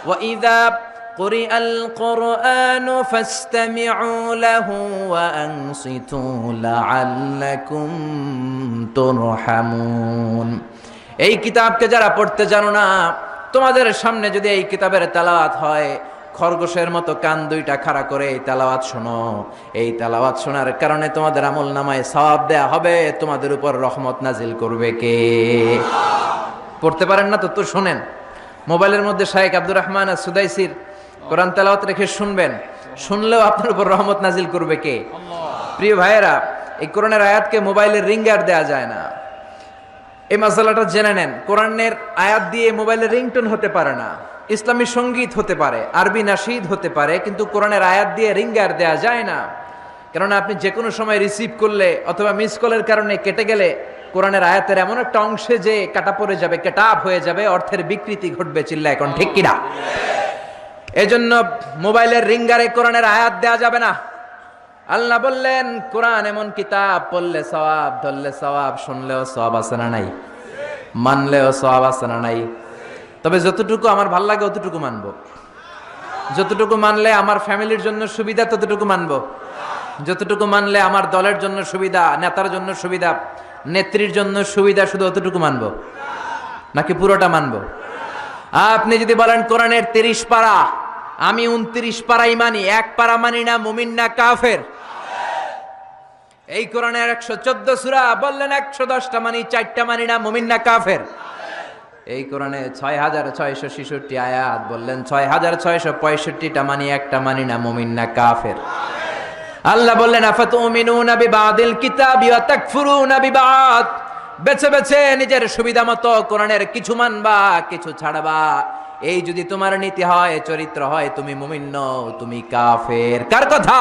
وإذا قرئ القرآن فاستمعوا له وأنصتوا لعلكم ترحمون। এই কিতাবকে যারা পড়তে জানো না, তোমাদের সামনে যদি এই কিতাবের তেলাওয়াত হয়, খরগোশের মতো কান দুইটা খাড়া করে এই তেলাওয়াত শোনো। এই তেলাওয়াত শোনার কারণে তোমাদের আমলনামায় সওয়াব দেয়া হবে, তোমাদের উপর রহমত নাজিল করবে কে? পড়তে পারেন না তো শোনেন। মোবাইলের মধ্যে শায়েখ আব্দুর রহমান সুদাইসির কোরআন তেলাওয়াত রেখে শুনবেন, শুনলেও আপনার উপর রহমত নাজিল করবে কে? প্রিয় ভাইয়েরা, এই কোরআনের আয়াতকে মোবাইলের রিঙ্গার দেয়া যায় না। এই মাসালাটা জেনে নেন। কোরআনের আয়াত দিয়ে মোবাইলের রিংটোন হতে পারে না, ইসলামী সঙ্গীত হতে পারে, আরবি নাশিদ হতে পারে, কিন্তু কোরআনের আয়াত দিয়ে রিঙ্গার দেয়া যায় না। কেননা আপনি যে কোনো সময় রিসিভ করলে অথবা মিস কলের কারণে কেটে গেলে কোরআনের আয়াতের এমন একটা অংশে যে কাটা পড়ে যাবে, কেটাপ হয়ে যাবে, অর্থের বিকৃতি ঘটবে। চিল্লা এখন ঠিক কিনা? এজন্য মোবাইলের রিঙ্গারে কোরআনের আয়াত দেয়া যাবে না। আল্লাহ বললেন, কোরআন এমন কিতাব, পড়লে সওয়াব, ধরলে সওয়াব, শুনলেও সওয়াব আছে না নাই? মানলেও সওয়াব আছে না নাই? তবে যতটুকু আমার ভাল লাগে অতটুকু মানবো। যতটুকু মানলে আমার ফ্যামিলির জন্য সুবিধা ততটুকু মানবো। যতটুকু মানলে আমার দলের জন্য সুবিধা, নেতার জন্য সুবিধা, নেত্রীর জন্য সুবিধা, শুধু অতটুকু মানবো নাকি পুরোটা মানবো? আপনি যদি বলেন কোরআনের 30 পারা, আমি 29 পারাই মানি, 1 পারা মানি না, মুমিন না কাফের? এই কোরআনের 114 সূরা, বললেন 110টা মানি, 4টা মানি না, মুমিন না কাফের? এই কোরআনে 6666 আয়াত, বললেন 6665টা মানি, 1টা মানি না, মুমিন না কাফের? আল্লাহ বললেন, আফাতুমিনুনা বিবাদিল কিতাবি ওয়া তাকফুরুনা বিবাদ। বেছে বেছে নিজের সুবিধা মতো কোরআনের কিছু মানবা, কিছু ছাড়বা। এই যদি তোমার নীতি হয়, চরিত্র হয়, তুমি মুমিন নও, তুমি কাফের। কার কথা?